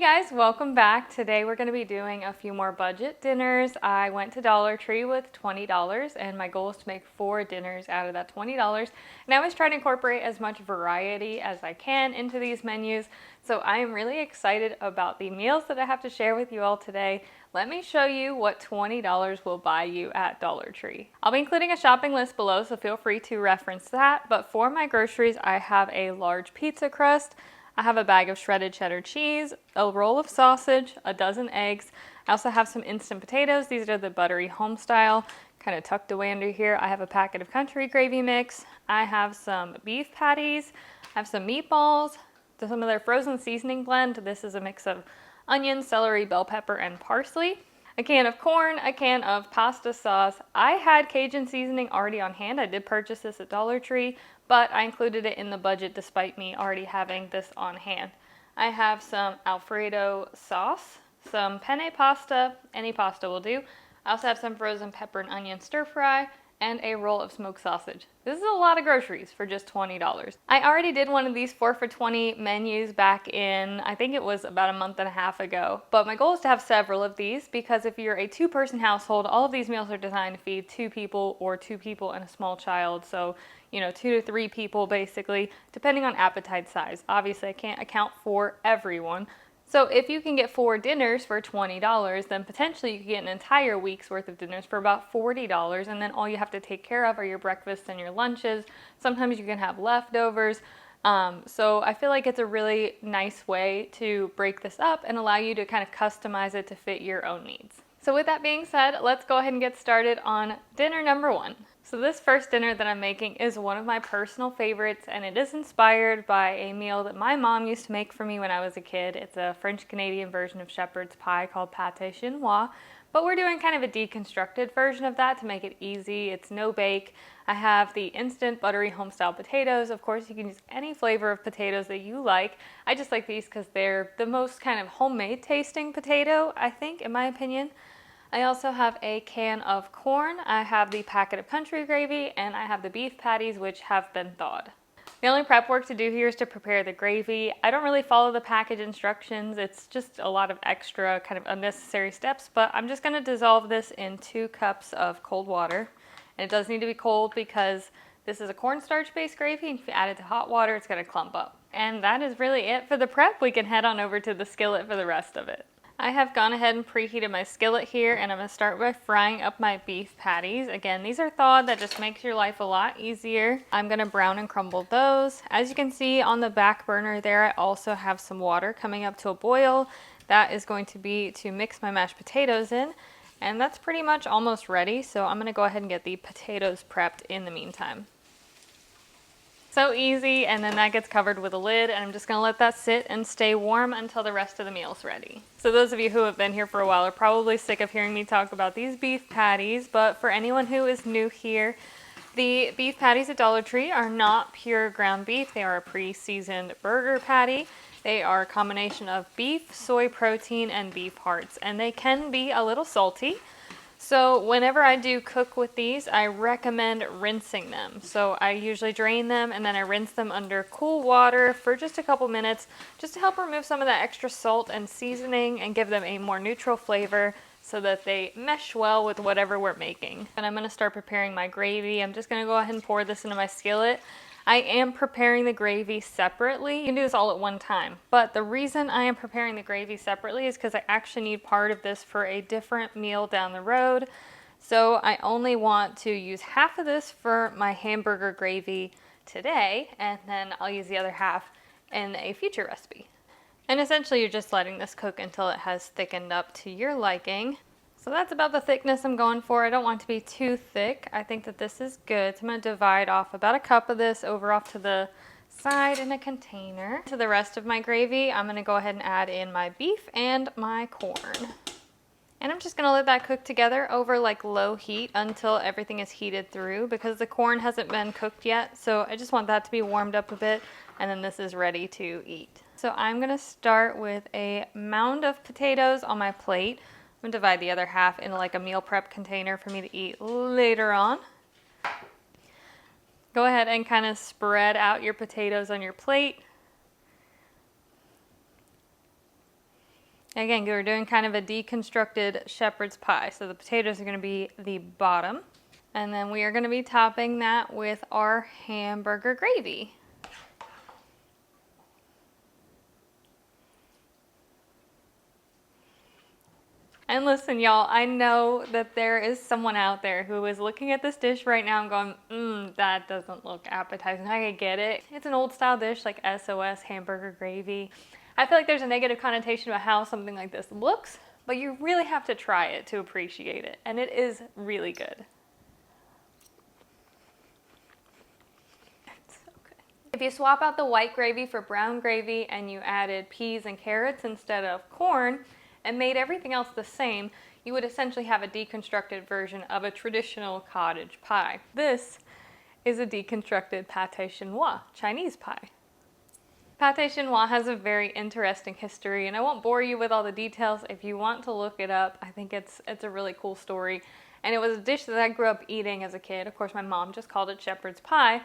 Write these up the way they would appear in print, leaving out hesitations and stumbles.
Guys, welcome back. Today we're going to be doing a few more budget dinners. I went to Dollar Tree with $20 and my goal is to make 4 dinners out of that $20. And I always try to incorporate as much variety as I can into these menus. So I am really excited about the meals that I have to share with you all today. Let me show you what $20 will buy you at Dollar Tree. I'll be including a shopping list below, so feel free to reference that. But for my groceries, I have a large pizza crust. I have a bag of shredded cheddar cheese, a roll of sausage, a dozen eggs. I also have some instant potatoes. These are the buttery home style, kind of tucked away under here. I have a packet of country gravy mix. I have some beef patties. I have some meatballs, some of their frozen seasoning blend. This is a mix of onion, celery, bell pepper, and parsley. A can of corn, a can of pasta sauce. I had Cajun seasoning already on hand. I did purchase this at Dollar Tree, but I included it in the budget despite me already having this on hand. I have some Alfredo sauce, some penne pasta, any pasta will do. I also have some frozen pepper and onion stir fry, and a roll of smoked sausage. This is a lot of groceries for just $20. I already did one of these 4 for $20 menus back in, I think it was about a month and a half ago. But my goal is to have several of these because if you're a 2-person household, all of these meals are designed to feed 2 people or 2 people and a small child. So, 2 to 3 people basically, depending on appetite size. Obviously, I can't account for everyone. So if you can get 4 dinners for $20, then potentially you can get an entire week's worth of dinners for about $40, and then all you have to take care of are your breakfasts and your lunches. Sometimes you can have leftovers. So I feel like it's a really nice way to break this up and allow you to kind of customize it to fit your own needs. So with that being said, let's go ahead and get started on dinner number 1. So this first dinner that I'm making is one of my personal favorites, and it is inspired by a meal that my mom used to make for me when I was a kid. It's a French-Canadian version of shepherd's pie called Pate Shinwa, but we're doing kind of a deconstructed version of that to make it easy. It's no bake. I have the instant buttery home-style potatoes. Of course, you can use any flavor of potatoes that you like. I just like these because they're the most kind of homemade tasting potato, I think, in my opinion. I also have a can of corn, I have the packet of country gravy, and I have the beef patties, which have been thawed. The only prep work to do here is to prepare the gravy. I don't really follow the package instructions. It's just a lot of extra kind of unnecessary steps, but I'm just going to dissolve this in 2 cups of cold water. And it does need to be cold because this is a cornstarch-based gravy, and if you add it to hot water, it's going to clump up. And that is really it for the prep. We can head on over to the skillet for the rest of it. I have gone ahead and preheated my skillet here, and I'm going to start by frying up my beef patties. Again, these are thawed. That just makes your life a lot easier. I'm going to brown and crumble those. As you can see on the back burner there, I also have some water coming up to a boil. That is going to be to mix my mashed potatoes in, and that's pretty much almost ready. So I'm going to go ahead and get the potatoes prepped in the meantime. So easy, and then that gets covered with a lid, and I'm just going to let that sit and stay warm until the rest of the meal's ready. So those of you who have been here for a while are probably sick of hearing me talk about these beef patties, but for anyone who is new here, the beef patties at Dollar Tree are not pure ground beef. They are a pre-seasoned burger patty. They are a combination of beef, soy protein, and beef hearts, and they can be a little salty. So whenever I do cook with these, I recommend rinsing them. So I usually drain them and then I rinse them under cool water for just a couple minutes just to help remove some of that extra salt and seasoning and give them a more neutral flavor so that they mesh well with whatever we're making. And I'm going to start preparing my gravy. I'm just going to go ahead and pour this into my skillet. I am preparing the gravy separately. You can do this all at one time, but the reason I am preparing the gravy separately is because I actually need part of this for a different meal down the road. So I only want to use half of this for my hamburger gravy today, and then I'll use the other half in a future recipe. And essentially you're just letting this cook until it has thickened up to your liking. So that's about the thickness I'm going for. I don't want it to be too thick. I think that this is good. So I'm going to divide off about a cup of this over off to the side in a container. To the rest of my gravy, I'm going to go ahead and add in my beef and my corn. And I'm just going to let that cook together over like low heat until everything is heated through because the corn hasn't been cooked yet. So I just want that to be warmed up a bit, and then this is ready to eat. So I'm going to start with a mound of potatoes on my plate. I'm going to divide the other half into like a meal prep container for me to eat later on. Go ahead and kind of spread out your potatoes on your plate. Again, we're doing kind of a deconstructed shepherd's pie. So the potatoes are going to be the bottom. And then we are going to be topping that with our hamburger gravy. And listen, y'all, I know that there is someone out there who is looking at this dish right now and going, that doesn't look appetizing. I get it. It's an old style dish like SOS, hamburger gravy. I feel like there's a negative connotation about how something like this looks, but you really have to try it to appreciate it. And it is really good. It's so good. If you swap out the white gravy for brown gravy and you added peas and carrots instead of corn, and made everything else the same, you would essentially have a deconstructed version of a traditional cottage pie. This is a deconstructed Pate Shinwa, Chinese pie. Pate Shinwa has a very interesting history, and I won't bore you with all the details. If you want to look it up, I think it's a really cool story. And it was a dish that I grew up eating as a kid. Of course, my mom just called it shepherd's pie,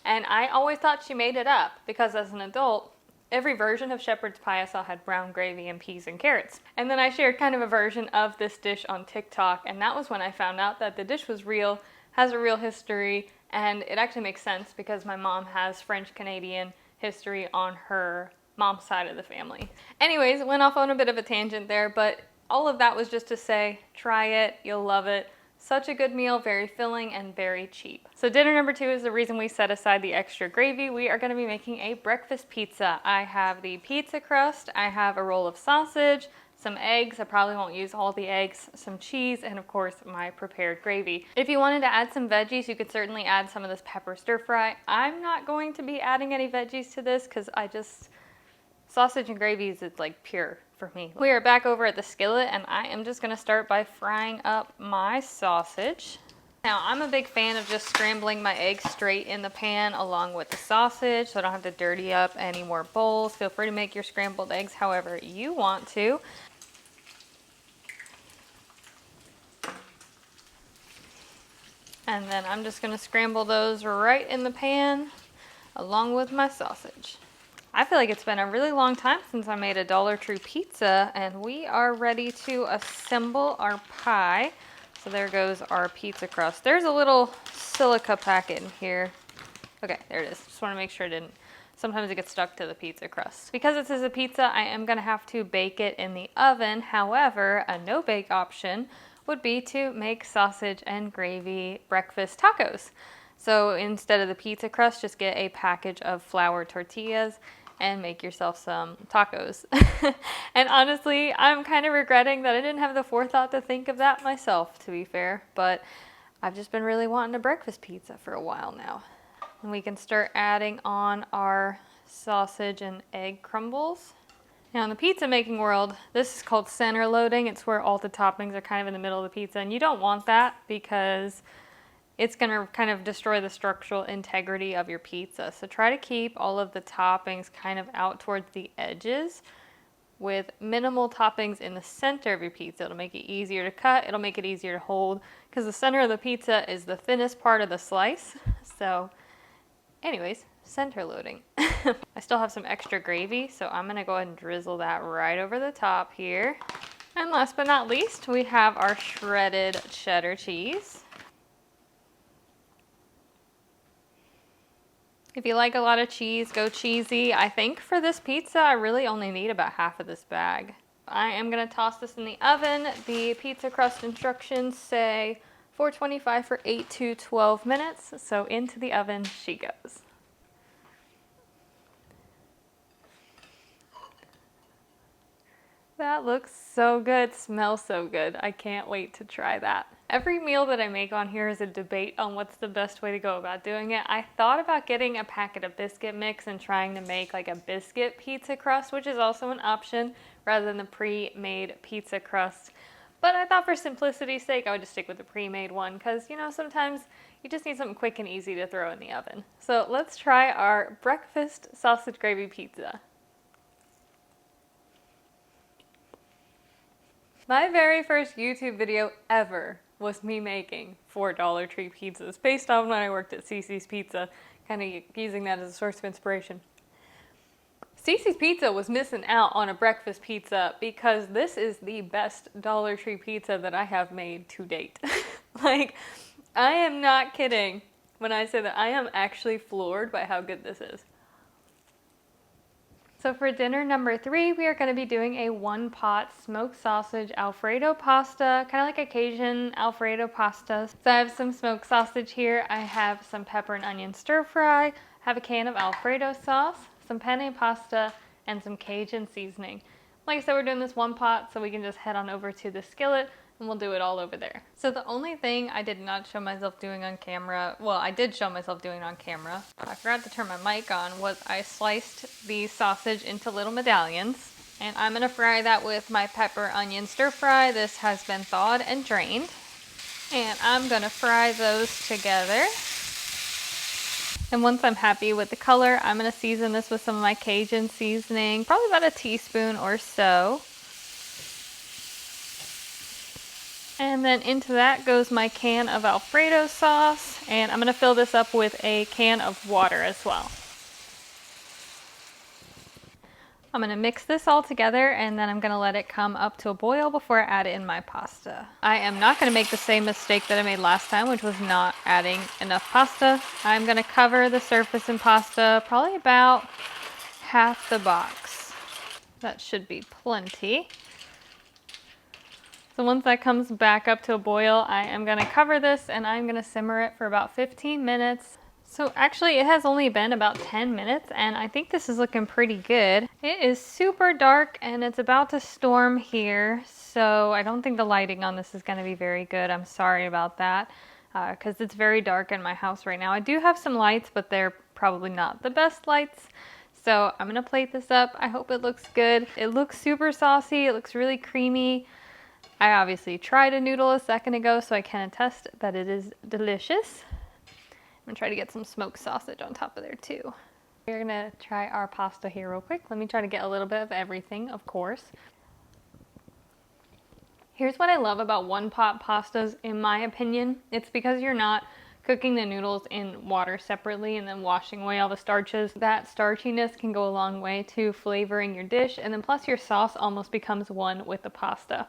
and I always thought she made it up because as an adult, every version of shepherd's pie I saw had brown gravy and peas and carrots. And then I shared kind of a version of this dish on TikTok, and that was when I found out that the dish was real, has a real history, and it actually makes sense because my mom has French-Canadian history on her mom's side of the family. Anyways, went off on a bit of a tangent there, but all of that was just to say, try it, you'll love it. Such a good meal, very filling and very cheap. So dinner number 2 is the reason we set aside the extra gravy. We are going to be making a breakfast pizza. I have the pizza crust, I have a roll of sausage, some eggs, I probably won't use all the eggs, some cheese, and of course my prepared gravy. If you wanted to add some veggies, you could certainly add some of this pepper stir fry. I'm not going to be adding any veggies to this because sausage and gravy is like pure for me. We are back over at the skillet, and I am just gonna start by frying up my sausage. Now, I'm a big fan of just scrambling my eggs straight in the pan along with the sausage so I don't have to dirty up any more bowls. Feel free to make your scrambled eggs however you want to. And then I'm just gonna scramble those right in the pan along with my sausage. I feel like it's been a really long time since I made a Dollar Tree pizza, and we are ready to assemble our pie. So there goes our pizza crust. There's a little silica packet in here. Okay, there it is. Just want to make sure it didn't. Sometimes it gets stuck to the pizza crust. Because this is a pizza, I am going to have to bake it in the oven. However, a no-bake option would be to make sausage and gravy breakfast tacos. So instead of the pizza crust, just get a package of flour tortillas and make yourself some tacos. And honestly, I'm kind of regretting that I didn't have the forethought to think of that myself, to be fair. But I've just been really wanting a breakfast pizza for a while now. And we can start adding on our sausage and egg crumbles. Now in the pizza making world, this is called center loading. It's where all the toppings are kind of in the middle of the pizza. And you don't want that because it's going to kind of destroy the structural integrity of your pizza. So try to keep all of the toppings kind of out towards the edges with minimal toppings in the center of your pizza. It'll make it easier to cut. It'll make it easier to hold because the center of the pizza is the thinnest part of the slice. So anyways, center loading. I still have some extra gravy, so I'm going to go ahead and drizzle that right over the top here. And last but not least, we have our shredded cheddar cheese. If you like a lot of cheese, go cheesy. I think for this pizza, I really only need about half of this bag. I am going to toss this in the oven. The pizza crust instructions say 425 for 8 to 12 minutes. So into the oven she goes. That looks so good, smells so good. I can't wait to try that. Every meal that I make on here is a debate on what's the best way to go about doing it. I thought about getting a packet of biscuit mix and trying to make like a biscuit pizza crust, which is also an option rather than the pre-made pizza crust. But I thought for simplicity's sake, I would just stick with the pre-made one because, you know, sometimes you just need something quick and easy to throw in the oven. So let's try our breakfast sausage gravy pizza. My very first YouTube video ever was me making 4 Dollar Tree pizzas based on when I worked at CC's Pizza, kind of using that as a source of inspiration. Cece's Pizza was missing out on a breakfast pizza because this is the best Dollar Tree pizza that I have made to date. Like, I am not kidding when I say that. I am actually floored by how good this is. So for dinner number 3, we are going to be doing a 1-pot smoked sausage Alfredo pasta, kind of like a Cajun Alfredo pasta. So I have some smoked sausage here. I have some pepper and onion stir fry, have a can of Alfredo sauce, some penne pasta, and some Cajun seasoning. Like I said, we're doing this 1 pot, so we can just head on over to the skillet and we'll do it all over there. So the only thing I did not show myself doing on camera, well, I did show myself doing on camera, I forgot to turn my mic on, was I sliced the sausage into little medallions. And I'm gonna fry that with my pepper onion stir fry. This has been thawed and drained. And I'm gonna fry those together. And once I'm happy with the color, I'm gonna season this with some of my Cajun seasoning, probably about a teaspoon or so. And then into that goes my can of Alfredo sauce, and I'm gonna fill this up with a can of water as well. I'm gonna mix this all together and then I'm gonna let it come up to a boil before I add in my pasta. I am not gonna make the same mistake that I made last time, which was not adding enough pasta. I'm gonna cover the surface in pasta, probably about half the box. That should be plenty. So once that comes back up to a boil, I am gonna cover this and I'm gonna simmer it for about 15 minutes. So actually it has only been about 10 minutes and I think this is looking pretty good. It is super dark and it's about to storm here, so I don't think the lighting on this is gonna be very good. I'm sorry about that, because it's very dark in my house right now. I do have some lights, but they're probably not the best lights. So I'm gonna plate this up. I hope it looks good. It looks super saucy, it looks really creamy. I obviously tried a noodle a second ago, so I can attest that it is delicious. I'm gonna try to get some smoked sausage on top of there too. We're gonna try our pasta here real quick. Let me try to get a little bit of everything, of course. Here's what I love about 1-pot pastas, in my opinion. It's because you're not cooking the noodles in water separately and then washing away all the starches. That starchiness can go a long way to flavoring your dish, and then plus your sauce almost becomes one with the pasta.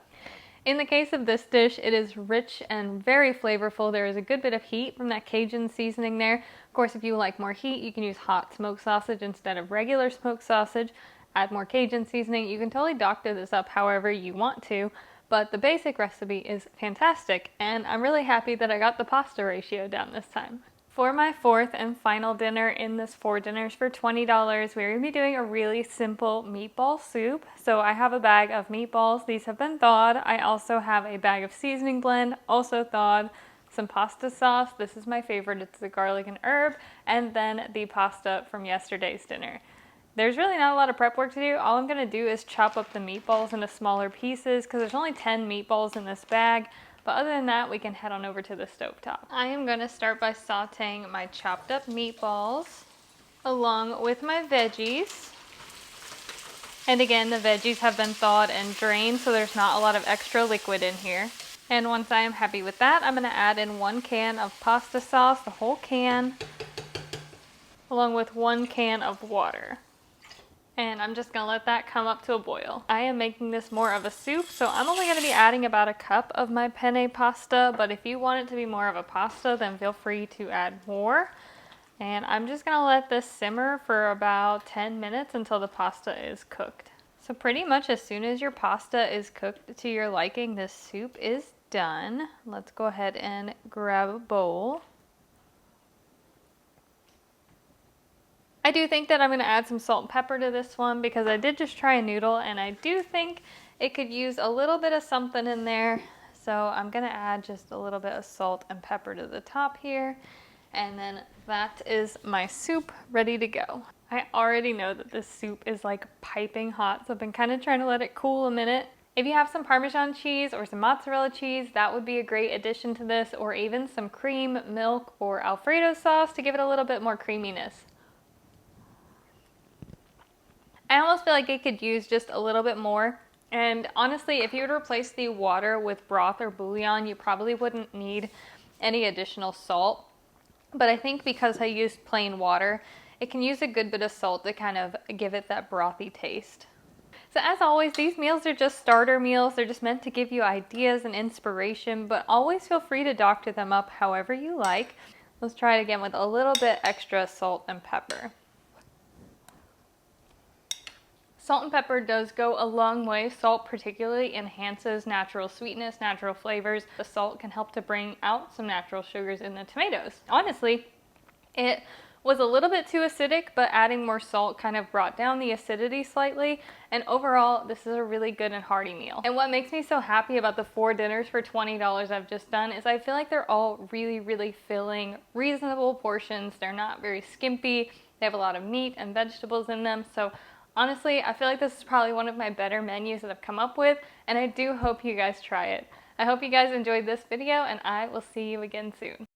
In the case of this dish, it is rich and very flavorful. There is a good bit of heat from that Cajun seasoning there. Of course, if you like more heat, you can use hot smoked sausage instead of regular smoked sausage. Add more Cajun seasoning. You can totally doctor this up however you want to, but the basic recipe is fantastic, and I'm really happy that I got the pasta ratio down this time. For my 4th and final dinner in this 4 dinners for $20, we're going to be doing a really simple meatball soup. So I have a bag of meatballs. These have been thawed. I also have a bag of seasoning blend, also thawed, some pasta sauce. This is my favorite. It's the garlic and herb, and then the pasta from yesterday's dinner. There's really not a lot of prep work to do. All I'm going to do is chop up the meatballs into smaller pieces because there's only 10 meatballs in this bag. But other than that, we can head on over to the stovetop. I am going to start by sauteing my chopped up meatballs along with my veggies. And again, the veggies have been thawed and drained, so there's not a lot of extra liquid in here. And once I am happy with that, I'm going to add in 1 can of pasta sauce, the whole can, along with 1 can of water. And I'm just gonna let that come up to a boil. I am making this more of a soup, so I'm only gonna be adding about a cup of my penne pasta, but if you want it to be more of a pasta, then feel free to add more. And I'm just gonna let this simmer for about 10 minutes until the pasta is cooked. So pretty much as soon as your pasta is cooked to your liking, this soup is done. Let's go ahead and grab a bowl. I do think that I'm going to add some salt and pepper to this one because I did just try a noodle and I do think it could use a little bit of something in there. So I'm going to add just a little bit of salt and pepper to the top here. And then that is my soup ready to go. I already know that this soup is like piping hot, so I've been kind of trying to let it cool a minute. If you have some Parmesan cheese or some mozzarella cheese, that would be a great addition to this, or even some cream, milk, or Alfredo sauce to give it a little bit more creaminess. I almost feel like it could use just a little bit more. And honestly, if you were to replace the water with broth or bouillon, you probably wouldn't need any additional salt. But I think because I used plain water, it can use a good bit of salt to kind of give it that brothy taste. So as always, these meals are just starter meals. They're just meant to give you ideas and inspiration, but always feel free to doctor them up however you like. Let's try it again with a little bit extra salt and pepper. Salt and pepper does go a long way. Salt particularly enhances natural sweetness, natural flavors. The salt can help to bring out some natural sugars in the tomatoes. Honestly, it was a little bit too acidic, but adding more salt kind of brought down the acidity slightly. And overall, this is a really good and hearty meal. And what makes me so happy about the 4 dinners for $20 I've just done is I feel like they're all really, really filling, reasonable portions. They're not very skimpy. They have a lot of meat and vegetables in them. So honestly, I feel like this is probably one of my better menus that I've come up with, and I do hope you guys try it. I hope you guys enjoyed this video, and I will see you again soon.